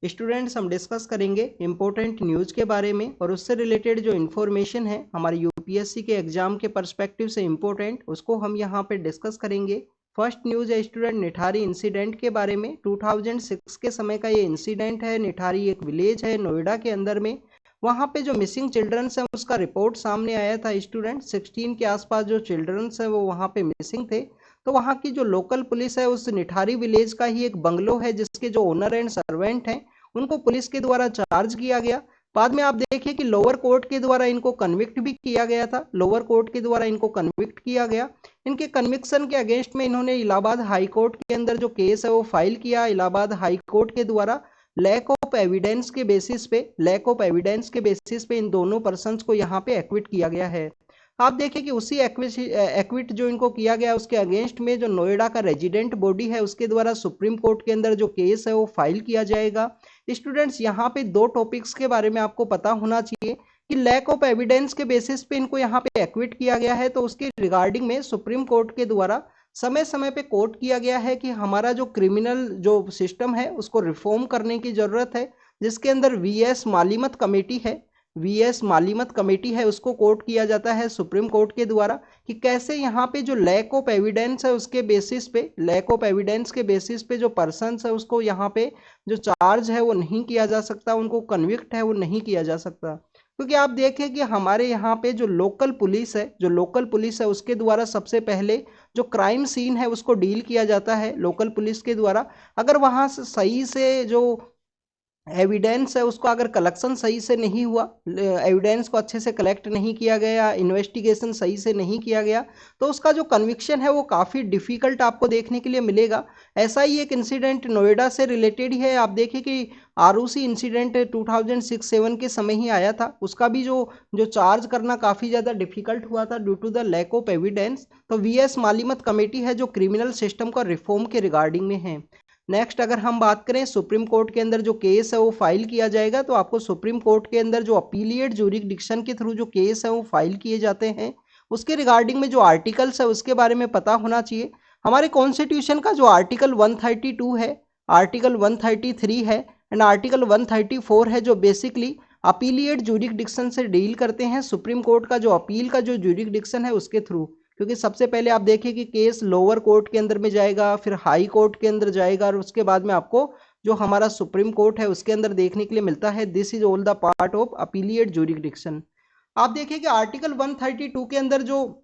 Students हम discuss करेंगे important news के बारे में और उससे रिलेटेड जो इन्फॉर्मेशन है हमारे यूपीएससी के एग्जाम के पर्सपेक्टिव से इम्पोर्टेंट, उसको हम यहाँ पे डिस्कस करेंगे। फर्स्ट न्यूज़ है स्टूडेंट निठारी इंसिडेंट के बारे में। 2006 के समय का ये इंसिडेंट है। निठारी एक विलेज है नोएडा के अंदर में। वहाँ पे जो मिसिंग चिल्ड्रंस हैं उसका रिपोर्ट सामने आया था स्टूडेंट। 16 के आसपास जो चिल्ड्रंस हैं वो वहाँ पे मिसिंग थे। तो वहाँ की जो लोकल पुलिस है उस निठारी विलेज का ही एक बंगलो है जिसके जो ओनर एंड सर्वेंट हैं उनको पुलिस के द्वारा चार्ज किया गया। बाद में आप देखिए कि लोअर कोर्ट के द्वारा इनको कन्विक्ट भी किया गया था। लोअर कोर्ट के द्वारा इनको कन्विक्ट किया गया। इनके कन्विक्शन के अगेंस्ट में इन्होंने इलाहाबाद हाई कोर्ट के अंदर जो केस है वो फाइल किया। इलाहाबाद हाई कोर्ट के द्वारा लैक ऑफ एविडेंस के बेसिस पे इन दोनों पर्सन्स को यहाँ पे एक्विट किया गया है। आप देखिए कि उसी एक्विट जो इनको किया गया उसके अगेंस्ट में जो नोएडा का रेजिडेंट बॉडी है उसके द्वारा सुप्रीम कोर्ट के अंदर जो केस है वो फाइल किया जाएगा। स्टूडेंट्स यहाँ पे दो टॉपिक्स के बारे में आपको पता होना चाहिए कि लैक ऑफ एविडेंस के बेसिस पे इनको यहाँ पे एक्विट किया गया है, तो उसके रिगार्डिंग में सुप्रीम कोर्ट के द्वारा समय समय पे कोर्ट किया गया है कि हमारा जो क्रिमिनल जो सिस्टम है उसको रिफॉर्म करने की ज़रूरत है, जिसके अंदर वीएस मालीमत कमेटी है उसको कोर्ट किया जाता है सुप्रीम कोर्ट के द्वारा कि कैसे यहाँ पे जो लैक ऑफ एविडेंस है उसके बेसिस पे जो पर्सन्स है उसको यहाँ पे जो चार्ज है वो नहीं किया जा सकता, उनको कन्विक्ट है वो नहीं किया जा सकता। क्योंकि आप देखें कि हमारे यहाँ पे जो लोकल पुलिस है उसके द्वारा सबसे पहले जो क्राइम सीन है उसको डील किया जाता है लोकल पुलिस के द्वारा। अगर वहाँ से सही से जो एविडेंस है उसको अगर कलेक्शन सही से नहीं हुआ, एविडेंस को अच्छे से कलेक्ट नहीं किया गया, इन्वेस्टिगेशन सही से नहीं किया गया, तो उसका जो कन्विक्शन है वो काफ़ी डिफ़िकल्ट आपको देखने के लिए मिलेगा। ऐसा ही एक इंसिडेंट नोएडा से रिलेटेड ही है। आप देखिए कि आरूसी इंसिडेंट 2006-07 के समय ही आया था। उसका भी जो चार्ज करना काफ़ी ज़्यादा डिफ़िकल्ट हुआ था due to the lack of evidence. तो वीएस मालीमत कमेटी है जो क्रिमिनल सिस्टम का रिफॉर्म के रिगार्डिंग में है। नेक्स्ट अगर हम बात करें सुप्रीम कोर्ट के अंदर जो केस है वो फाइल किया जाएगा, तो आपको सुप्रीम कोर्ट के अंदर जो अपीलिएट ज्यूरिसडिक्शन के थ्रू जो केस है वो फाइल किए जाते हैं उसके रिगार्डिंग में जो आर्टिकल्स है उसके बारे में पता होना चाहिए। हमारे कॉन्स्टिट्यूशन का जो आर्टिकल 132 है, आर्टिकल 133 है एंड आर्टिकल 134 है जो बेसिकली अपीलिएट ज्यूरिसडिक्शन से डील करते हैं। सुप्रीम कोर्ट का जो अपील का जो ज्यूरिसडिक्शन है उसके थ्रू, क्योंकि सबसे पहले आप देखिए कि केस लोअर कोर्ट के अंदर में जाएगा, फिर हाई कोर्ट के अंदर जाएगा और उसके बाद में आपको जो हमारा सुप्रीम कोर्ट है उसके अंदर देखने के लिए मिलता है। This is all the part of appellate jurisdiction. आप देखिए कि आर्टिकल 132 के अंदर जो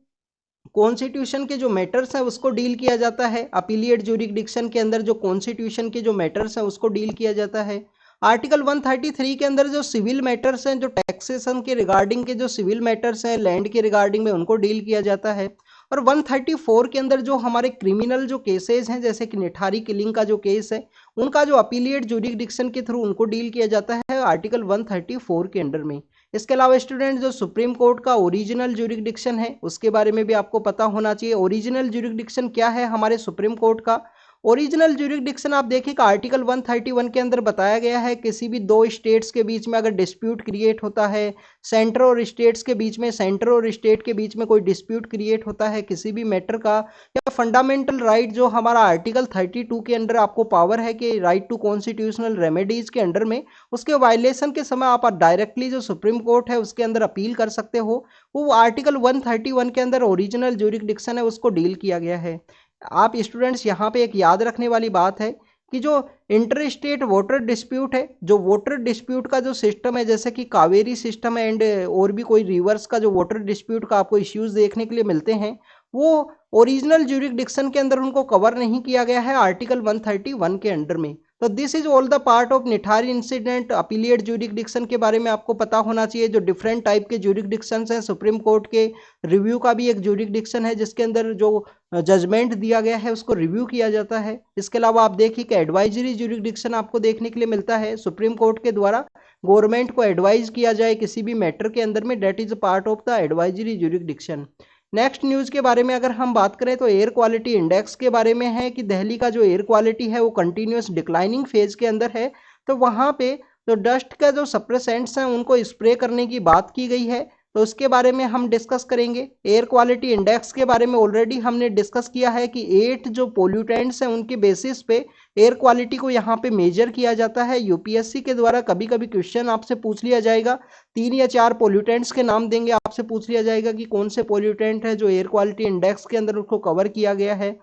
कॉन्स्टिट्यूशन के जो मैटर्स हैं उसको डील किया जाता है। अपीलिएट ज्यूरिसडिक्शन के अंदर जो कॉन्स्टिट्यूशन के जो मैटर्स हैं उसको डील किया जाता है। आर्टिकल 133 के अंदर जो सिविल मैटर्स हैं, जो टैक्सेशन के रिगार्डिंग के जो सिविल मैटर्स हैं लैंड के रिगार्डिंग में उनको डील किया जाता है। और 134 के अंदर जो हमारे क्रिमिनल जो केसेस हैं जैसे कि निठारी किलिंग का जो केस है उनका जो अपीलिएट ज्यूरिसडिक्शन के थ्रू उनको डील किया जाता है आर्टिकल 134 के अंडर में। इसके अलावा स्टूडेंट जो सुप्रीम कोर्ट का ओरिजिनल ज्यूरिसडिक्शन है उसके बारे में भी आपको पता होना चाहिए। ओरिजिनल ज्यूरिसडिक्शन क्या है हमारे सुप्रीम कोर्ट का? ओरिजिनल ज्यूरिसडिक्शन आप देखिए आर्टिकल 131 के अंदर बताया गया है किसी भी दो स्टेट्स के बीच में अगर डिस्प्यूट क्रिएट होता है, सेंटर और स्टेट्स के बीच में, सेंटर और स्टेट के बीच में कोई डिस्प्यूट क्रिएट होता है किसी भी मैटर का, या फंडामेंटल राइट जो हमारा आर्टिकल 32 के अंडर आपको पावर है कि राइट टू कॉन्स्टिट्यूशनल रेमेडीज के अंडर में, उसके वायलेशन के समय आप डायरेक्टली जो सुप्रीम कोर्ट है उसके अंदर अपील कर सकते हो। वो आर्टिकल 131 के अंदर ओरिजिनल ज्यूरिसडिक्शन है उसको डील किया गया है। आप स्टूडेंट्स यहाँ पे एक याद रखने वाली बात है कि जो इंटर स्टेट वाटर डिस्प्यूट है, जो वाटर डिस्प्यूट का जो सिस्टम है जैसे कि कावेरी सिस्टम है एंड और भी कोई रिवर्स का जो वाटर डिस्प्यूट का आपको इश्यूज देखने के लिए मिलते हैं, वो ओरिजिनल ज्यूरिसडिक्शन के अंदर उनको कवर नहीं किया गया है आर्टिकल 131 के अंडर में। तो this is all the part of Nithari incident. Appellate jurisdiction के बारे में आपको पता होना चाहिए। जो डिफरेंट टाइप के ज्यूरिसडिक्शंस हैं, सुप्रीम कोर्ट के रिव्यू का भी एक ज्यूरिसडिक्शन है जिसके अंदर जो जजमेंट दिया गया है उसको रिव्यू किया जाता है। इसके अलावा आप देखिए कि एडवाइजरी ज्यूरिसडिक्शन आपको देखने के लिए मिलता है। सुप्रीम कोर्ट के द्वारा गवर्नमेंट को एडवाइज किया जाए किसी भी मैटर के अंदर में, that is part of the advisory jurisdiction. Next news के बारे में अगर हम बात करें तो एयर क्वालिटी इंडेक्स के बारे में है कि दिल्ली का जो एयर क्वालिटी है वो कंटिन्यूस डिक्लाइनिंग फेज के अंदर है। तो वहाँ पे जो डस्ट का जो सप्रेसेंट्स हैं उनको स्प्रे करने की बात की गई है। तो उसके बारे में हम डिस्कस करेंगे। एयर क्वालिटी इंडेक्स के बारे में ऑलरेडी हमने डिस्कस किया है कि 8 जो पोल्यूटेंट्स हैं उनके बेसिस पे एयर क्वालिटी को यहाँ पे मेजर किया जाता है। यूपीएससी के द्वारा कभी कभी क्वेश्चन आपसे पूछ लिया जाएगा, 3 या 4 पोल्यूटेंट्स के नाम देंगे, आपसे पूछ लिया जाएगा कि कौन से पोल्यूटेंट है जो एयर क्वालिटी इंडेक्स के अंदर उसको कवर किया गया है।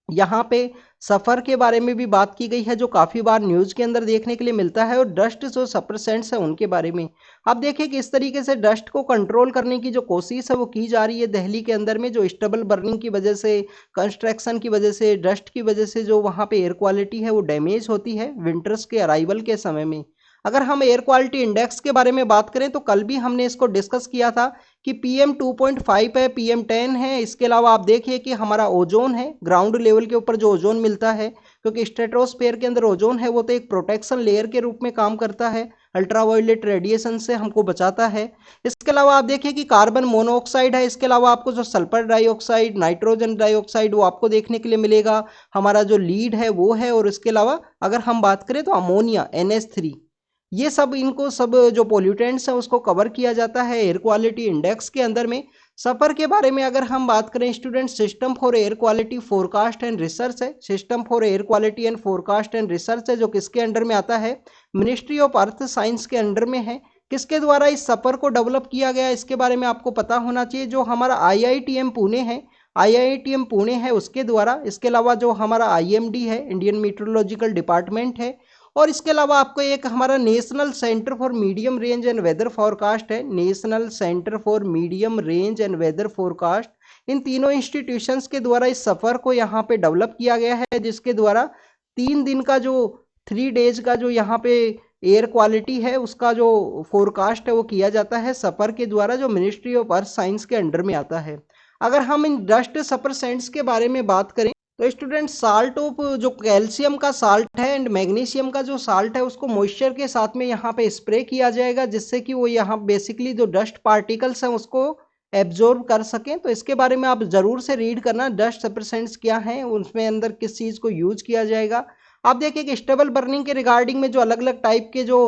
यहाँ पे सफ़र के बारे में भी बात की गई है जो काफ़ी बार न्यूज़ के अंदर देखने के लिए मिलता है, और डस्ट जो सप्रेसेंट्स है उनके बारे में आप देखिए कि इस तरीके से डस्ट को कंट्रोल करने की जो कोशिश है वो की जा रही है दिल्ली के अंदर में, जो स्टबल बर्निंग की वजह से, कंस्ट्रक्शन की वजह से, डस्ट की वजह से जो वहाँ पे एयर क्वालिटी है वो डैमेज होती है विंटर्स के अराइवल के समय में। अगर हम एयर क्वालिटी इंडेक्स के बारे में बात करें तो कल भी हमने इसको डिस्कस किया था कि PM 2.5 है, PM 10 है। इसके अलावा आप देखिए कि हमारा ओजोन है, ग्राउंड लेवल के ऊपर जो ओजोन मिलता है, क्योंकि स्ट्रेटोस्फेयर के अंदर ओजोन है वो तो एक प्रोटेक्शन लेयर के रूप में काम करता है, अल्ट्रावायलेट रेडिएशन से हमको बचाता है। इसके अलावा आप देखिए कि कार्बन मोनोऑक्साइड है, इसके अलावा आपको जो सल्फर डाइऑक्साइड, नाइट्रोजन डाइऑक्साइड वो आपको देखने के लिए मिलेगा। हमारा जो लीड है वो है, और इसके अलावा अगर हम बात करें तो अमोनिया NH3, ये सब इनको सब जो पोल्यूटेंट्स हैं उसको कवर किया जाता है एयर क्वालिटी इंडेक्स के अंदर में। सफ़र के बारे में अगर हम बात करें student, system for air quality forecast and research है, system for air quality and forecast and research है, जो किसके अंडर में आता है, मिनिस्ट्री ऑफ अर्थ साइंस के अंडर में है। किसके द्वारा इस सफ़र को डेवलप किया गया इसके बारे में आपको पता होना चाहिए। जो हमारा IITM पुणे है, IITM पुणे है उसके द्वारा। इसके अलावा जो हमारा IMD है, इंडियन मीटरोलॉजिकल डिपार्टमेंट है, और इसके अलावा आपको एक हमारा national centre for medium range and weather forecast है, national centre for medium range and weather forecast. इन तीनों इंस्टीट्यूशंस के द्वारा इस सफ़र को यहाँ पे डेवलप किया गया है, जिसके द्वारा 3 दिन का जो 3 डेज का जो यहाँ पे एयर क्वालिटी है उसका जो फोरकास्ट है वो किया जाता है सफ़र के द्वारा, जो मिनिस्ट्री ऑफ अर्थ साइंस के अंडर में आता है। अगर हम इन डस्ट सप्रेसेंट्स के बारे में बात करें तो स्टूडेंट, साल्ट ऑफ जो कैल्शियम का साल्ट है एंड मैग्नीशियम का जो साल्ट है उसको मॉइस्चर के साथ में यहाँ पे स्प्रे किया जाएगा, जिससे कि वो यहाँ बेसिकली जो डस्ट पार्टिकल्स हैं उसको एब्जॉर्ब कर सकें। तो इसके बारे में आप ज़रूर से रीड करना, डस्ट सप्रेसेंट्स क्या हैं, उसमें अंदर किस चीज़ को यूज किया जाएगा। आप देखिए कि स्टेबल बर्निंग के रिगार्डिंग में जो अलग अलग टाइप के जो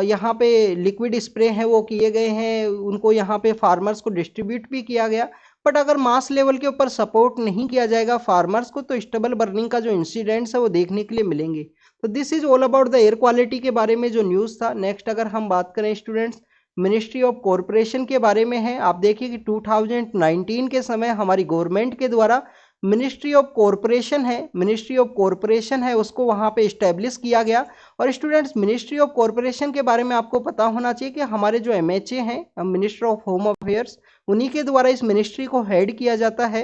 यहाँ पे लिक्विड स्प्रे हैं वो किए गए हैं, उनको यहाँ पे फार्मर्स को डिस्ट्रीब्यूट भी किया गया। बट अगर मास लेवल के ऊपर सपोर्ट नहीं किया जाएगा फार्मर्स को तो स्टेबल बर्निंग का जो इंसिडेंट्स है वो देखने के लिए मिलेंगे। तो this is all about the air quality के बारे में जो न्यूज़ था। नेक्स्ट अगर हम बात करें स्टूडेंट्स, मिनिस्ट्री ऑफ कॉरपोरेशन के बारे में है। आप देखिए कि 2019 के समय हमारी गवर्नमेंट के द्वारा मिनिस्ट्री ऑफ कॉरपोरेशन है, मिनिस्ट्री ऑफ कॉरपोरेशन है उसको वहाँ पे इस्टेब्लिश किया गया। और स्टूडेंट्स, मिनिस्ट्री ऑफ कॉरपोरेशन के बारे में आपको पता होना चाहिए कि हमारे जो MHA हैं, मिनिस्टर ऑफ होम अफेयर्स, उन्हीं के द्वारा इस मिनिस्ट्री को हेड किया जाता है।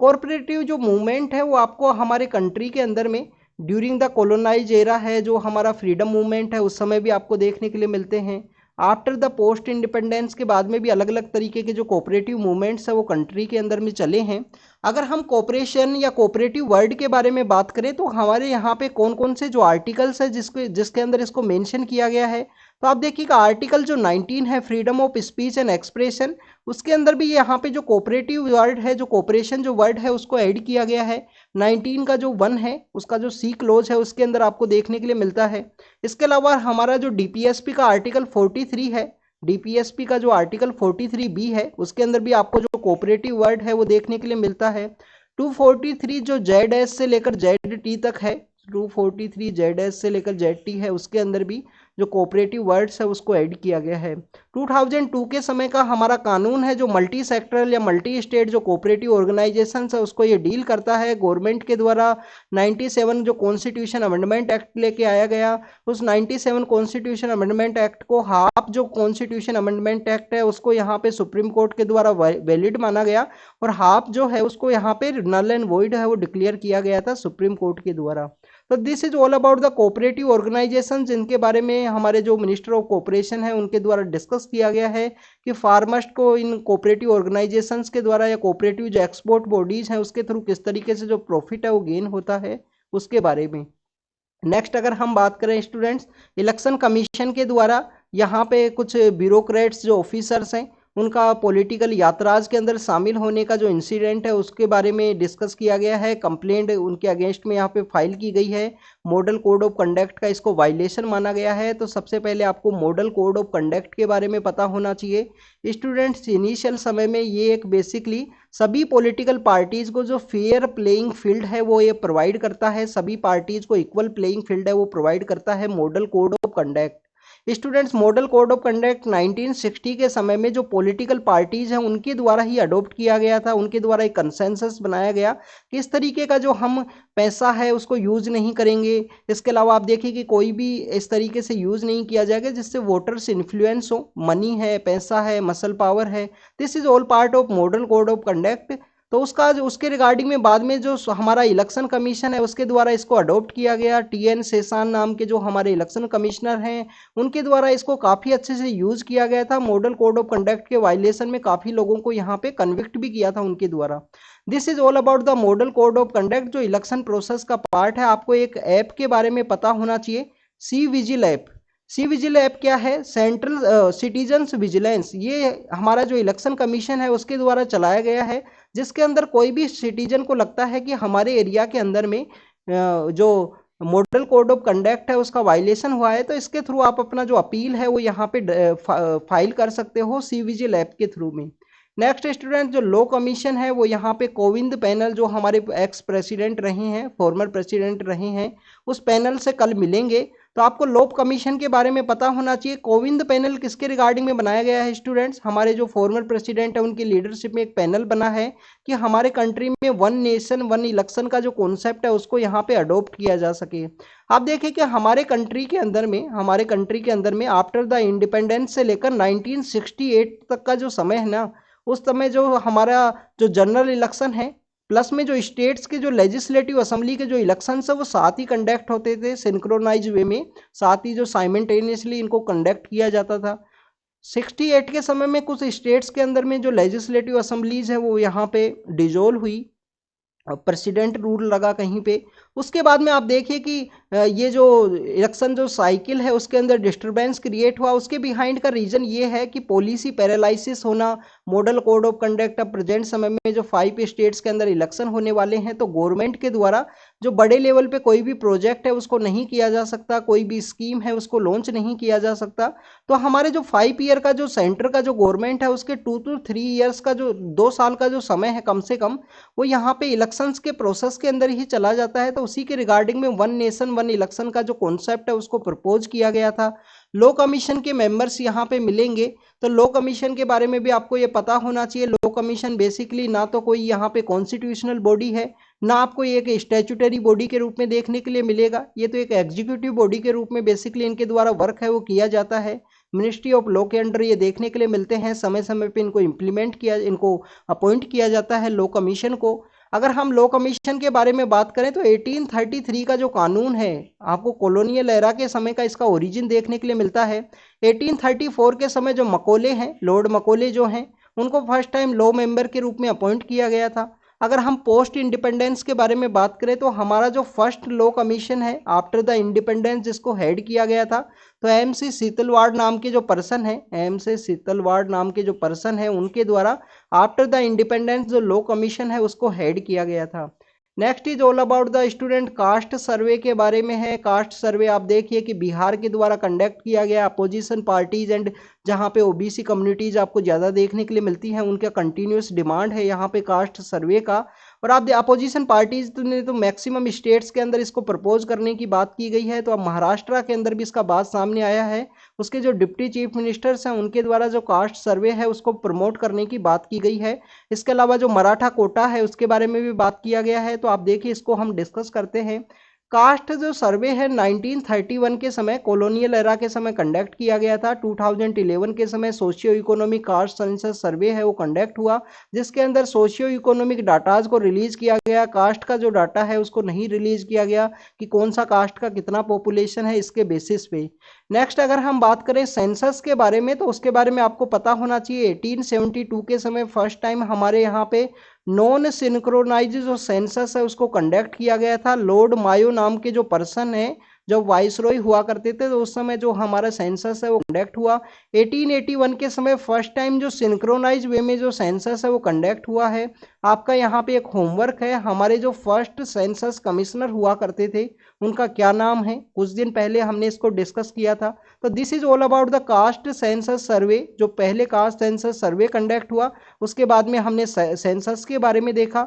कॉरपोरेटिव जो मूवमेंट है वो आपको हमारे कंट्री के अंदर में ड्यूरिंग द कॉलोनाइज एरा है, जो हमारा फ्रीडम मूवमेंट है उस समय भी आपको देखने के लिए मिलते हैं। आफ्टर द पोस्ट इंडिपेंडेंस के बाद में भी अलग अलग तरीके के जो कोऑपरेटिव मूवमेंट्स है वो कंट्री के अंदर में चले हैं। अगर हम कोऑपरेशन या कोऑपरेटिव वर्ड के बारे में बात करें तो हमारे यहाँ पे कौन कौन से जो आर्टिकल्स है जिसके अंदर इसको मेंशन किया गया है, तो आप देखिएगा आर्टिकल जो 19 है, freedom of speech and expression, उसके अंदर भी यहाँ पे जो कोऑपरेटिव वर्ड है, जो कोऑपरेशन जो वर्ड है उसको ऐड किया गया है। 19 का जो 1 है उसका जो C क्लोज है उसके अंदर आपको देखने के लिए मिलता है। इसके अलावा हमारा जो DPSP का आर्टिकल 43 है, DPSP का जो आर्टिकल 43B है उसके अंदर भी आपको जो कोऑपरेटिव वर्ड है वो देखने के लिए मिलता है। 243 जो ZS से लेकर ZT तक है, 243 ZS से लेकर ZT है, उसके अंदर भी जो कोऑपरेटिव वर्ड्स है उसको ऐड किया गया है। 2002 के समय का हमारा कानून है जो मल्टी सेक्टरल या मल्टी स्टेट जो कोऑपरेटिव ऑर्गेनाइजेशन है उसको ये डील करता है। गवर्नमेंट के द्वारा 97 जो कॉन्स्टिट्यूशन अमेंडमेंट एक्ट लेके आया गया, उस 97 कॉन्स्टिट्यूशन अमेंडमेंट एक्ट को हाफ जो कॉन्स्टिट्यूशन अमेंडमेंट एक्ट है उसको यहाँ पे सुप्रीम कोर्ट के द्वारा वैलिड माना गया, और हाफ जो है उसको यहाँ पे नल एंड वॉइड है वो डिक्लेयर किया गया था सुप्रीम कोर्ट के द्वारा। तो this is all about the cooperative organisation, जिनके बारे में हमारे जो मिनिस्टर ऑफ कोऑपरेशन है उनके द्वारा डिस्कस किया गया है कि फार्मर्स को इन कोऑपरेटिव ऑर्गेनाइजेशंस के द्वारा या कोऑपरेटिव जो एक्सपोर्ट बॉडीज हैं उसके थ्रू किस तरीके से जो प्रॉफिट है वो गेन होता है उसके बारे में। नेक्स्ट अगर हम बात करें स्टूडेंट्स, इलेक्शन कमीशन के द्वारा यहाँ पे कुछ ब्यूरोक्रेट्स जो ऑफिसर्स हैं उनका पॉलिटिकल यात्राज के अंदर शामिल होने का जो इंसिडेंट है उसके बारे में डिस्कस किया गया है। कंप्लेंट उनके अगेंस्ट में यहाँ पे फाइल की गई है। मॉडल कोड ऑफ कंडक्ट का इसको वायलेशन माना गया है। तो सबसे पहले आपको मॉडल कोड ऑफ कंडक्ट के बारे में पता होना चाहिए। स्टूडेंट्स, इनिशियल समय में ये एक बेसिकली सभी पॉलिटिकल पार्टीज को जो फेयर प्लेइंग फील्ड है वो ये प्रोवाइड करता है, सभी पार्टीज को इक्वल प्लेइंग फील्ड है वो प्रोवाइड करता है model code of conduct. Students, model code of conduct 1960 के समय में जो पॉलिटिकल पार्टीज हैं उनके द्वारा ही अडॉप्ट किया गया था, उनके द्वारा एक कंसेंसस बनाया गया कि इस तरीके का जो हम पैसा है उसको यूज नहीं करेंगे। इसके अलावा आप देखिए कि कोई भी इस तरीके से यूज नहीं किया जाएगा जिससे वोटर्स इन्फ्लुएंस हो। मनी है, पैसा है, मसल पावर है, this is all part of model code of conduct. तो उसका जो उसके रिगार्डिंग में बाद में जो हमारा इलेक्शन कमीशन है उसके द्वारा इसको अडॉप्ट किया गया। टी.एन. शेषान नाम के जो हमारे इलेक्शन कमिश्नर हैं उनके द्वारा इसको काफ़ी अच्छे से यूज किया गया था। मॉडल कोड ऑफ कंडक्ट के वायलेशन में काफ़ी लोगों को यहाँ पे कन्विक्ट भी किया था उनके द्वारा। This is all about the model code of conduct जो इलेक्शन प्रोसेस का पार्ट है। आपको एक ऐप के बारे में पता होना चाहिए, C vigil app. C vigil app क्या है? Central citizens vigilance. ये हमारा जो इलेक्शन कमीशन है उसके द्वारा चलाया गया है, जिसके अंदर कोई भी सिटीजन को लगता है कि हमारे एरिया के अंदर में जो मॉडल कोड ऑफ कंडक्ट है उसका वायलेशन हुआ है, तो इसके थ्रू आप अपना जो अपील है वो यहाँ पे फाइल कर सकते हो सी विजिल ऐप के थ्रू में। नेक्स्ट स्टूडेंट, जो लॉ कमीशन है वो यहाँ पे कोविंद पैनल जो हमारे एक्स प्रेसिडेंट रहे हैं, फॉर्मर प्रेसिडेंट रहे हैं, उस पैनल से कल मिलेंगे। तो आपको लॉ कमीशन के बारे में पता होना चाहिए। कोविंद पैनल किसके रिगार्डिंग में बनाया गया है स्टूडेंट्स? हमारे जो फॉर्मर प्रेसिडेंट है उनकी लीडरशिप में एक पैनल बना है कि हमारे कंट्री में वन नेशन वन इलेक्शन का जो कॉन्सेप्ट है उसको यहाँ पे अडॉप्ट किया जा सके। आप देखिए कि हमारे कंट्री के अंदर में आफ्टर द इंडिपेंडेंस से लेकर 1968 तक का जो समय है ना, उस समय जो हमारा जो जनरल इलेक्शन है प्लस में जो स्टेट्स के जो लेजिस्लेटिव असेंबली के जो इलेक्शंस है वो साथ ही कंडक्ट होते थे सिंक्रोनाइज वे में, साथ ही जो साइमल्टेनियसली इनको कंडक्ट किया जाता था। 68 के समय में कुछ स्टेट्स के अंदर में जो लेजिस्लेटिव असेंबलीज है वो यहाँ पे डिजोल्व हुई, प्रेसिडेंट रूल लगा कहीं पे। उसके बाद में आप देखिए कि ये जो इलेक्शन जो साइकिल है उसके अंदर डिस्टरबेंस क्रिएट हुआ। उसके बिहाइंड का रीजन ये है कि पॉलिसी पैरालिसिस होना। मॉडल कोड ऑफ कंडक्ट अब प्रेजेंट समय में जो 5 स्टेट्स के अंदर इलेक्शन होने वाले हैं तो गवर्नमेंट के द्वारा जो बड़े लेवल पे कोई भी प्रोजेक्ट है उसको नहीं किया जा सकता, कोई भी स्कीम है उसको लॉन्च नहीं किया जा सकता। तो हमारे जो 5 ईयर का जो सेंटर का जो गवर्नमेंट है उसके 2 to 3 ईयर्स का जो 2 साल का जो समय है कम से कम, वो यहाँ पे इलेक्शंस के प्रोसेस के अंदर ही चला जाता है। तो उसी के रिगार्डिंग में वन नेशन वन इलेक्शन का जो कॉन्सेप्ट है उसको प्रपोज किया गया था। लॉ कमीशन के मेंबर्स यहाँ पे मिलेंगे, तो लॉ कमीशन के बारे में भी आपको ये पता होना चाहिए। लॉ कमीशन बेसिकली ना तो कोई यहाँ पे कॉन्स्टिट्यूशनल बॉडी है, ना आपको ये एक स्टैट्यूटरी बॉडी के रूप में देखने के लिए मिलेगा। ये तो एक एग्जीक्यूटिव बॉडी के रूप में बेसिकली इनके द्वारा वर्क है वो किया जाता है। मिनिस्ट्री ऑफ लॉ के अंडर ये देखने के लिए मिलते हैं, समय समय पे इनको अपॉइंट किया जाता है लॉ कमीशन को। अगर हम लॉ कमीशन के बारे में बात करें तो 1833 का जो कानून है आपको कॉलोनियल एरा के समय का इसका ओरिजिन देखने के लिए मिलता है। 1834 के समय जो मकोले हैं, लॉर्ड मकोले जो हैं, उनको फर्स्ट टाइम लॉ मेंबर के रूप में अपॉइंट किया गया था। अगर हम पोस्ट इंडिपेंडेंस के बारे में बात करें तो हमारा जो फर्स्ट लॉ कमीशन है आफ्टर द इंडिपेंडेंस जिसको हेड किया गया था, तो एम.सी. सीतलवाड़ नाम के जो पर्सन है, एम.सी. सीतलवाड़ नाम के जो पर्सन है उनके द्वारा आफ्टर द इंडिपेंडेंस जो लॉ कमीशन है उसको हेड किया गया था। Next is all about the student cast सर्वे के बारे में है। कास्ट सर्वे आप देखिए कि बिहार के द्वारा कंडक्ट किया गया। अपोजिशन पार्टीज एंड जहाँ पे ओबीसी कम्युनिटीज आपको ज़्यादा देखने के लिए मिलती हैं उनका कंटिन्यूस डिमांड है यहाँ पे कास्ट सर्वे का। और आप अपोजिशन पार्टीज ने तो मैक्सिमम स्टेट्स के अंदर इसको प्रपोज करने की बात की गई है, तो अब महाराष्ट्र के अंदर भी इसका बात सामने आया है। उसके जो डिप्टी चीफ मिनिस्टर्स हैं उनके द्वारा जो कास्ट सर्वे है उसको प्रमोट करने की बात की गई है। इसके अलावा जो मराठा कोटा है उसके बारे में भी बात किया गया है। तो आप देखिए इसको हम डिस्कस करते हैं। कास्ट जो सर्वे है 1931 के समय कॉलोनियल एरा के समय कंडक्ट किया गया था। 2011 के समय सोशियो इकोनॉमिक कास्ट सेंसस सर्वे है वो कंडक्ट हुआ, जिसके अंदर सोशियो इकोनॉमिक डाटाज को रिलीज किया गया। कास्ट का जो डाटा है उसको नहीं रिलीज किया गया कि कौन सा कास्ट का कितना पॉपुलेशन है इसके बेसिस पे। नेक्स्ट अगर हम बात करें सेंसस के बारे में तो उसके बारे में आपको पता होना चाहिए 1872 के समय फर्स्ट टाइम हमारे यहाँ पे नॉन सिंक्रोनाइज जो सेंसस है उसको कंडक्ट किया गया था। लॉर्ड मायो नाम के जो पर्सन है जब वाइसरॉय हुआ करते थे तो उस समय जो हमारा सेंसस है वो कंडक्ट हुआ। 1881 के समय फर्स्ट टाइम जो सिंक्रोनाइज वे में जो सेंसस है वो कंडक्ट हुआ है। आपका यहाँ पे एक होमवर्क है, हमारे जो फर्स्ट सेंसस कमिश्नर हुआ करते थे उनका क्या नाम है, कुछ दिन पहले हमने इसको डिस्कस किया था। तो this is all about the caste census survey, जो पहले कास्ट सेंसस सर्वे कंडक्ट हुआ, उसके बाद में हमने सेंसस के बारे में देखा।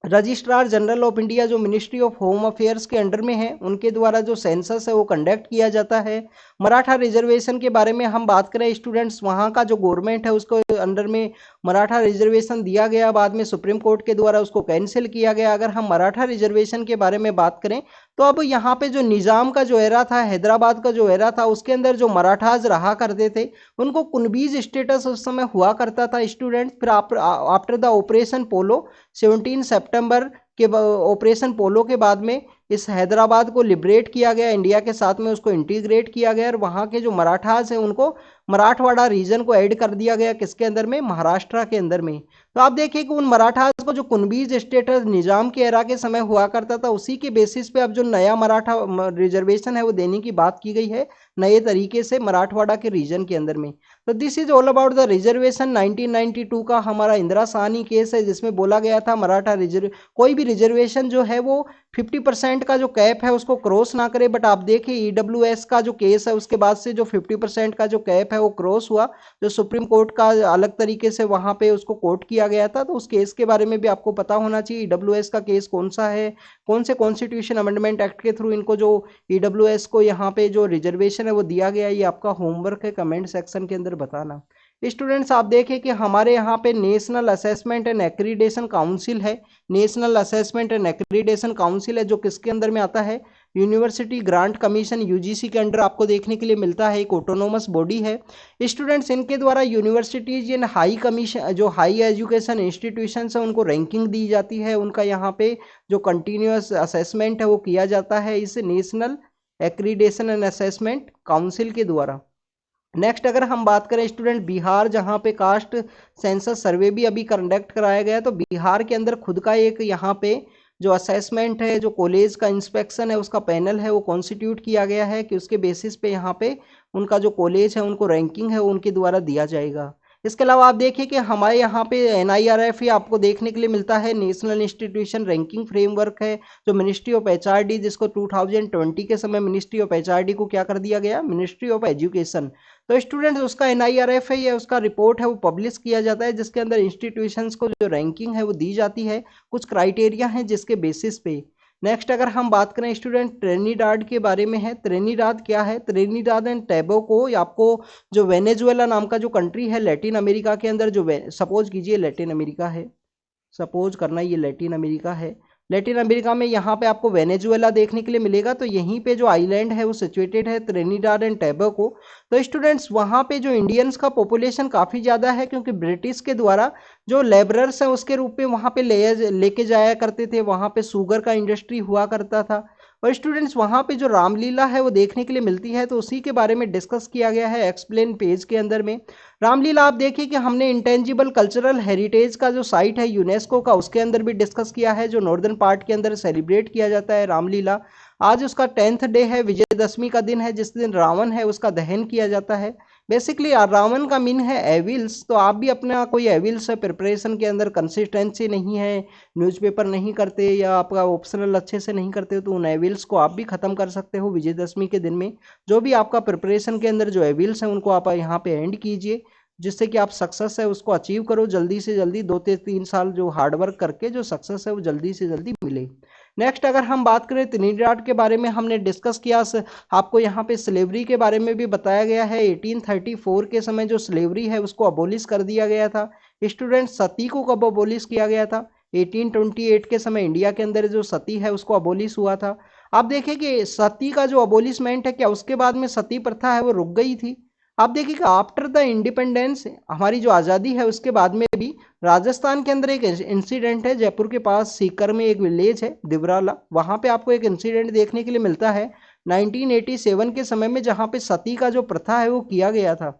रजिस्ट्रार जनरल ऑफ इंडिया जो मिनिस्ट्री ऑफ होम अफेयर्स के अंडर में है, उनके द्वारा जो सेंसस है वो कंडक्ट किया जाता है। मराठा रिजर्वेशन के बारे में हम बात करें स्टूडेंट्स, वहाँ का जो गवर्नमेंट है उसको अंडर में मराठा रिजर्वेशन दिया गया, बाद में सुप्रीम कोर्ट के द्वारा उसको कैंसिल किया गया। अगर हम मराठा रिजर्वेशन के बारे में बात करें तो अब यहाँ पे जो निज़ाम का जो एरा था, हैदराबाद का जो एरा था, उसके अंदर जो मराठाज रहा करते थे उनको कुनबीज स्टेटस उस समय हुआ करता था स्टूडेंट। फिर आफ्टर द ऑपरेशन पोलो 17 सितंबर के ऑपरेशन पोलो के बाद में इस हैदराबाद को लिबरेट किया गया, इंडिया के साथ में उसको इंटीग्रेट किया गया और वहाँ के जो मराठास हैं उनको मराठवाड़ा रीजन को ऐड कर दिया गया, किसके अंदर में, महाराष्ट्र के अंदर में। तो आप देखिए कि उन मराठास को जो कुनबीज स्टेटस निजाम के एरा के समय हुआ करता था, उसी के बेसिस पे अब जो नया मराठा रिजर्वेशन है वो देने की बात की गई है नए तरीके से मराठवाड़ा के रीजन के अंदर में। तो this is all about the reservation. 1992 का हमारा इंदिरा साहनी केस है जिसमें बोला गया था मराठा कोई भी रिजर्वेशन जो है वो 50% का जो कैप है उसको क्रॉस ना करे। बट आप देखिए ईडब्ल्यूएस का जो केस है उसके बाद से जो 50% का जो कैप है वो क्रॉस हुआ, जो सुप्रीम कोर्ट का अलग तरीके से वहां पे उसको कोर्ट किया गया था। तो उस केस के बारे में भी आपको पता होना चाहिए ईडब्ल्यूएस का केस कौन सा है, कौन से कॉन्स्टिट्यूशन अमेंडमेंट एक्ट के थ्रू इनको जो ईडब्ल्यूएस को यहाँ पे जो रिजर्वेशन है वो दिया गया। ये आपका होमवर्क है, कमेंट सेक्शन के अंदर बताना। स्टूडेंट्स आप देखें कि हमारे यहाँ पे national assessment and accreditation council है, national assessment and accreditation council है जो किसके अंदर में आता है, यूनिवर्सिटी ग्रांट कमीशन यूजीसी के अंडर आपको देखने के लिए मिलता है, एक ऑटोनोमस बॉडी है। स्टूडेंट्स इनके द्वारा यूनिवर्सिटीज इन हाई कमीशन जो हाई एजुकेशन इंस्टीट्यूशन है उनको रैंकिंग दी जाती है, उनका यहाँ पे जो कंटिन्यूस असेसमेंट है वो किया जाता है इस national accreditation and assessment council के द्वारा। नेक्स्ट अगर हम बात करें स्टूडेंट बिहार, जहाँ पे कास्ट सेंसस सर्वे भी अभी कंडक्ट कराया गया है, तो बिहार के अंदर खुद का एक यहाँ पे जो असेसमेंट है, जो कॉलेज का इंस्पेक्शन है, उसका पैनल है वो कॉन्स्टिट्यूट किया गया है कि उसके बेसिस पे यहाँ पे उनका जो कॉलेज है उनको रैंकिंग है उनके द्वारा दिया जाएगा। इसके अलावा आप देखिए कि हमारे यहाँ पे NIRF ही आपको देखने के लिए मिलता है, नेशनल इंस्टीट्यूशन रैंकिंग फ्रेमवर्क है जो मिनिस्ट्री ऑफ HRD, जिसको 2020 के समय मिनिस्ट्री ऑफ HRD को क्या कर दिया गया, मिनिस्ट्री ऑफ एजुकेशन। तो स्टूडेंट्स उसका NIRF है या उसका रिपोर्ट है वो पब्लिश किया जाता है, जिसके अंदर इंस्टीट्यूशंस को जो रैंकिंग है वो दी जाती है, कुछ क्राइटेरिया हैं जिसके बेसिस पे। नेक्स्ट अगर हम बात करें स्टूडेंट ट्रिनिडाद के बारे में है, ट्रिनिडाद क्या है, ट्रिनिडाद एंड टोबैगो आपको जो वेनेजुएला नाम का जो कंट्री है लैटिन अमेरिका के अंदर, जो सपोज कीजिए लैटिन अमेरिका है, सपोज करना ये लैटिन अमेरिका है, लैटिन अमेरिका में यहाँ पे आपको वेनेजुएला देखने के लिए मिलेगा। तो यहीं पे जो आइलैंड है वो सिचुएटेड है ट्रिनिडाद एंड टोबैगो। तो स्टूडेंट्स वहाँ पे जो इंडियंस का पॉपुलेशन काफ़ी ज़्यादा है, क्योंकि ब्रिटिश के द्वारा जो लेबरर्स हैं उसके रूप में वहाँ पे लेके जाया करते थे, वहाँ पे शुगर का इंडस्ट्री हुआ करता था। और स्टूडेंट्स वहाँ पे जो रामलीला है वो देखने के लिए मिलती है, तो उसी के बारे में डिस्कस किया गया है एक्सप्लेन पेज के अंदर में। रामलीला आप देखिए कि हमने इंटेंजिबल कल्चरल हेरिटेज का जो साइट है यूनेस्को का, उसके अंदर भी डिस्कस किया है, जो नॉर्दर्न पार्ट के अंदर सेलिब्रेट किया जाता है रामलीला। आज उसका 10th डे है, विजयदशमी का दिन है, जिस दिन रावण है उसका दहन किया जाता है। बेसिकली रावण का मीन है एविल्स, तो आप भी अपना कोई एविल्स है प्रिपरेशन के अंदर कंसिस्टेंसी नहीं है, न्यूज़पेपर नहीं करते या आपका ऑप्शनल अच्छे से नहीं करते हो, तो उन एविल्स को आप भी ख़त्म कर सकते हो विजयदशमी के दिन में। जो भी आपका प्रिपरेशन के अंदर जो एविल्स हैं उनको आप यहाँ पे एंड कीजिए, जिससे कि आप सक्सेस है उसको अचीव करो जल्दी से जल्दी, 2 से 3 साल जो हार्डवर्क करके जो सक्सेस है वो जल्दी से जल्दी मिले। नेक्स्ट अगर हम बात करें ट्रिनिडाद के बारे में हमने डिस्कस किया, आपको यहाँ पे स्लेवरी के बारे में भी बताया गया है। 1834 के समय जो स्लेवरी है उसको अबोलिश कर दिया गया था। स्टूडेंट सती को कब अबोलिश किया गया था, 1828 के समय इंडिया के अंदर जो सती है उसको अबोलिश हुआ था। आप देखिए कि सती का जो अबोलिशमेंट है, क्या उसके बाद में सती प्रथा है वो रुक गई थी। आप देखिए कि आफ्टर द इंडिपेंडेंस, हमारी जो आज़ादी है उसके बाद में भी राजस्थान के अंदर एक इंसिडेंट है, जयपुर के पास सीकर में एक विलेज है दिवराला, वहाँ पे आपको एक इंसिडेंट देखने के लिए मिलता है 1987 के समय में, जहाँ पे सती का जो प्रथा है वो किया गया था।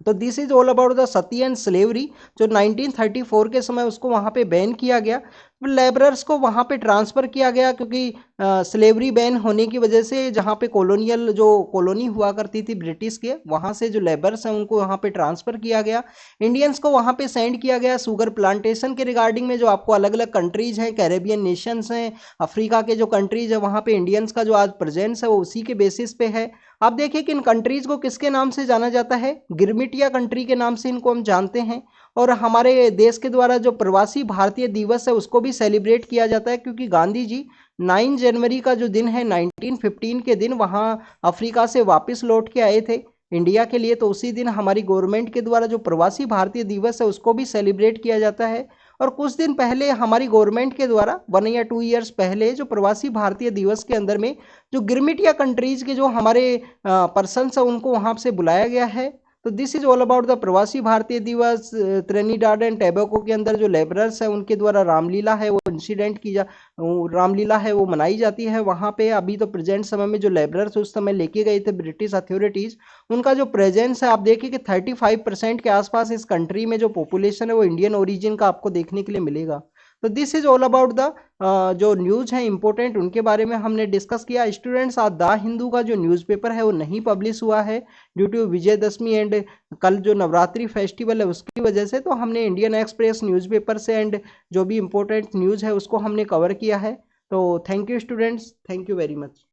तो this is all about the Sati and slavery, जो 1934 के समय उसको वहाँ पे बैन किया गया। लेबरर्स को वहाँ पे ट्रांसफ़र किया गया क्योंकि स्लेवरी बैन होने की वजह से जहाँ पे कॉलोनियल जो कॉलोनी हुआ करती थी ब्रिटिश के, वहाँ से जो लेबर्स हैं उनको वहाँ पे ट्रांसफ़र किया गया। इंडियंस को वहाँ पे सेंड किया गया शुगर प्लांटेशन के रिगार्डिंग में, जो आपको अलग अलग कंट्रीज हैं, कैरेबियन नेशंस हैं, अफ्रीका के जो कंट्रीज है, वहाँ पे इंडियंस का जो आज प्रेजेंस है वो उसी के बेसिस पे है। आप देखिए कि इन कंट्रीज को किसके नाम से जाना जाता है, गिरमिटिया कंट्री के नाम से इनको हम जानते हैं। और हमारे देश के द्वारा जो प्रवासी भारतीय दिवस है उसको भी सेलिब्रेट किया जाता है, क्योंकि गांधी जी 9 जनवरी का जो दिन है 1915 के दिन वहाँ अफ्रीका से वापस लौट के आए थे इंडिया के लिए। तो उसी दिन हमारी गवर्नमेंट के द्वारा जो प्रवासी भारतीय दिवस है उसको भी सेलिब्रेट किया जाता है। और कुछ दिन पहले हमारी गवर्नमेंट के द्वारा 1 या 2 ईयर्स पहले जो प्रवासी भारतीय दिवस के अंदर में जो गिरमिटिया कंट्रीज के जो हमारे पर्सनस है उनको वहाँ से बुलाया गया है। तो this is all about the प्रवासी भारतीय दिवस। त्रिनिडाद एंड टोबैगो के अंदर जो लेबरर्स है उनके द्वारा रामलीला है वो इंसिडेंट की जा रामलीला है वो मनाई जाती है वहाँ पे। अभी तो प्रेजेंट समय में जो लेबरर्स उस समय लेके गए थे ब्रिटिश अथॉरिटीज, उनका जो प्रेजेंस है आप देखिए कि 35% के आसपास इस कंट्री में जो पॉपुलेशन है वो इंडियन ओरिजिन का आपको देखने के लिए मिलेगा। तो this is all about the जो न्यूज है इंपॉर्टेंट उनके बारे में हमने डिस्कस किया। स्टूडेंट्स, आज द हिंदू का जो न्यूज़पेपर है वो नहीं पब्लिश हुआ है ड्यू टू विजयदशमी एंड कल जो नवरात्रि फेस्टिवल है उसकी वजह से। तो हमने इंडियन एक्सप्रेस न्यूज़पेपर से एंड जो भी इंपॉर्टेंट न्यूज़ है उसको हमने कवर किया है। तो thank you students, thank you very much.